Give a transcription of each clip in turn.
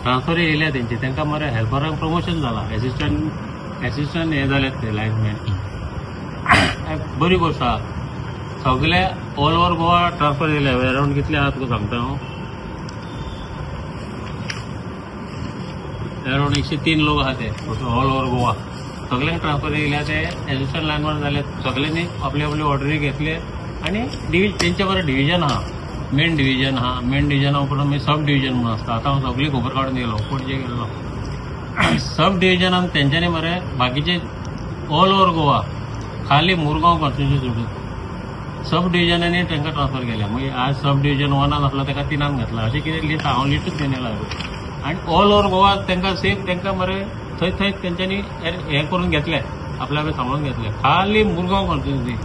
Transfer येयल्या तेंची, तांकां मरे हेल्परांक प्रमोशन जाला, एसिस्टंट हे जाल्यात ते लायनमॅन. बरी गोष्ट आहा. सगळे ऑल ओव्हर गोवा ट्रान्सफर येयले. अरावंड कितले आहा तुका सांगता हांव. अरावंड 103 लोक आहा ते ऑल ओव्हर गोवा. सगळ्यांक ट्रान्सफर येयल्या ते एसिस्टंट लायनमॅन जाले. सगळ्यांनी आपली आपली ऑर्डरी घेतले आणि तेंचे बरें डिव्हिजन आहा. मेन डिव्हिजन आहा. मेन डिव्हिजना उपरांत मागीर सब डिव्हिजन म्हणून आसता. आतां हांव सगळी खबर काडून गेलो, पणजे गेल्लो. सब डिव्हिजनान तेंच्यांनी मरे बाकीचे ऑल ओव्हर गोवा खाली मुरगांव कॉन्स्टिट्युन्सी सोडून सब डिव्हिजनांनी तांकां ट्रान्सफर केल्या. मागीर आज सब डिव्हिजन 1 आसलो ताका 3 घातला. अशें कितें लिस्ट हांव लिस्टूच घेवन येयला. आनी ऑल ओव्हर गोवा तांकां सेफ तांकां मरे थंय तेंच्यांनी हें करून घेतले, आपल्या आपले सांबाळून घेतले. खाली मुरगांव कॉन्स्टिट्युन्सी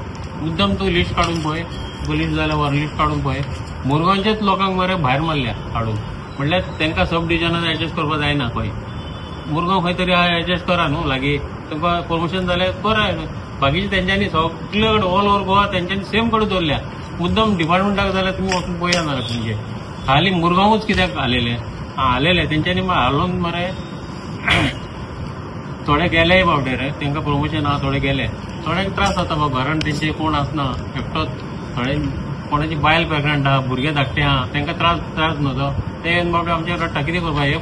मुद्दम तूं लिस्ट काडून पळय, तुका लिस्ट जाल्यार वर लिस्ट काडून पळय. मुरगांवचेच लोकांक मरे भायर मारल्या काडून. म्हणल्यार तांकां सब डिव्हिजनान एडजस्ट करपाक जायना. खंय मुरगांव खंय तरी एडजस्ट करा न्हू. लागीं तुमकां प्रमोशन जालें करा. बाकीचे तेंच्यांनी सगळे ऑल ओव्हर गोवा तेंच्यांनी सेम कडेन दवरल्या. मुद्दम डिपार्टमेंटाक जाल्यार तुमी वचून पळया जाल्यार तुमचे खाली मुरगांवूच कित्याक हालेले तेंच्यांनी हालोवन मरे थोडे गेलेय फावटे रे. तांकां प्रमोशन आहा, थोडे गेले. थोड्यांक त्रास जाता घरान तेंचे कोण आसना, एकटोच. थोडे कोणाची बायल प्रेग्नंट आहा, भुरगे धाकटे आहा, तांकां त्रास न्हू तो. ते बाबडे आमचे रडटा कितें करपा. हे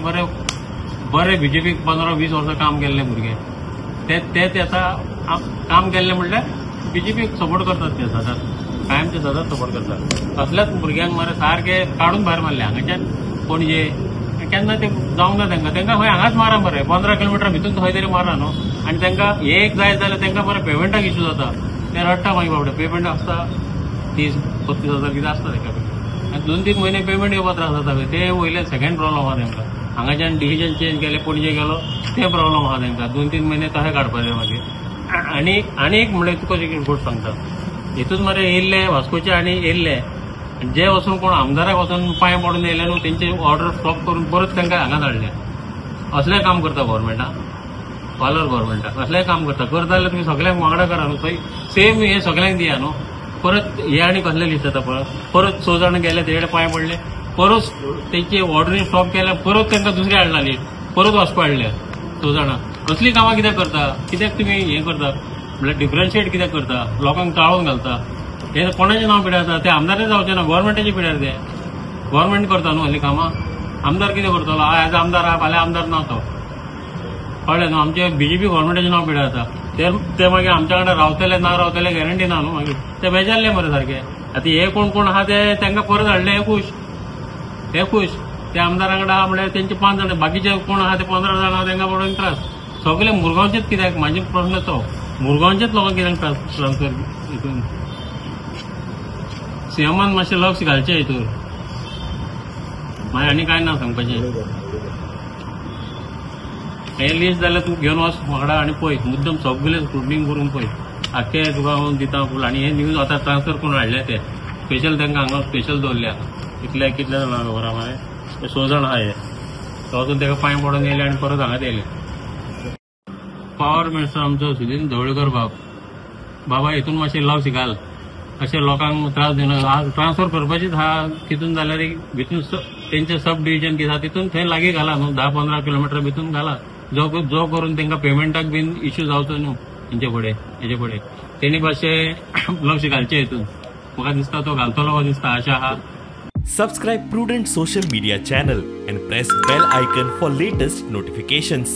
बरे बीजेपीक 15-20 वर्सां काम केल्ले भुरगे ते आतां काम केल्ले म्हणल्यार बीजेपीक सपोर्ट करतात. ते सदांच कायम ते सदांच सपोर्ट करतात. असल्याच भुरग्यांक मरे सारखे काडून भायर मारले. हांगाच्यान पणजे केन्ना ते जावंक ना तांकां खंय हांगाच मारा मरे. 15 किलोमिटर भितून खंय तरी मारा न्हू. आनी तांकां एक जाय जाल्यार तांकां मरे पेमेंटाक इश्यू जाता. ते रडटा मागीर बाबडे. पेमेंट आसता 30-35 हजार कितें आसता ताका. आनी 2-3 म्हयने पेमेंट येवपाक त्रास जाता. ते वयले सेकंड प्रॉब्लम आहा तांकां. हांगाच्यान डिव्हिजन चेंज केले, पणजे गेलो ते प्रॉब्लम आहा तांकां. 2-3 म्हयने तशें काडपाचें मागीर. आनी एक म्हणल्यार तुका गोश्ट सांगता. हितून मरे येयल्ले वास्कोचे आनी येयल्ले जे वचून कोण आमदाराक वचून पांय पडून येयले न्हू, तेंचे ऑर्डर स्टॉप करून परत तांकां हांगा धाडले. असलें काम करता गव्हर्मेंटाक, पालर गव्हर्मेंटाक असलें काम करता जाल्यार तुमी सगळ्यांक वांगडा करा न्हू. थंय सेम हे सगळ्यांक दिया न्हू. परत हे आनी कसले लिस्ट जाता परत 6 जाण गेले तेजे पांय पडले. परत तेंची ऑर्डरी स्टॉप केल्या. परत तांकां दुसरी हाडला लिस्ट. परत वास्को हाडल्या 6 जाणां. असली कामां कित्याक करता. कित्याक तुमी हें करता म्हणल्यार डिफरन्शिएट कित्याक करता. लोकांक चाळून घालता. हे कोणाचें नांव पिड्यारता. ते आमदाराचें जावचें ना, गव्हर्मेंटाचें पिड्यार ते. गव्हर्मेंट करता न्हू हल्ली कामां. आमदार कितें करतलो. आज आमदार आहा, फाल्यां आमदार ना तो. कळ्ळें न्हू. आमचे बीजेपी गव्हर्मेंटाचें नांव पिड्यारता. ते मागीर आमच्या कडेन रावतले ना रावतले गॅरंटी ना न्हू. मागीर ते बेजारले मरे सारके. आतां हे कोण आहा ते तांकां परत हाडले. हे खूश ते आमदारां कडेन आहा म्हणल्यार तेंचे 5 जाण. बाकीचे कोण आहा ते 15 जाण आहा तांकां पडून त्रास. सगळे मुरगांवचेच कित्याक. म्हाजे प्रश्न तो मुरगांवचेच लोकांक कित्याक ट्रान्सफर हितून. सीएमान मातशें लक्ष घालचें हितूर. मागीर आनी कांय ना सांगपाचें. हे लिस्ट जाल्यार तूं घेवन वच वांगडा आनी पळय. मुद्दम सगळे स्क्रुटनिंग करून पळय. आख्खे तुका हांव दिता फूल. आनी हे न्यूज आतां ट्रान्सफर करून हाडले ते स्पेशल. तांकां हांगा स्पेशल दवरल्या. कितले जाणां खबर मरे. 6 जाण आहा हे. वचून ताका पांय पडून येयले आनी परत हांगा येयले. पावर मिनिस्टर आमचो सुदीन ढवळकर बाबा हितून मातशें लक्ष घाल. अशें लोकांक त्रास दिना. ट्रान्सफर करपाचीच आहा तितून जाल्यार भितून तेंचे सब डिव्हिजन कितें आहा तितून थंय लागीं घाला न्हू. 10-15 किलोमिटर भितून घाला. जो करून तांकां पेमेंटाक बीन इश्यू जावचो न्हू. हेजे फुडें तेणी मातशें लक्ष घालचें हितून. म्हाका दिसता तो घालतलो दिसता. आशा आहा. Subscribe Prudent social media channel and press bell icon for latest notifications.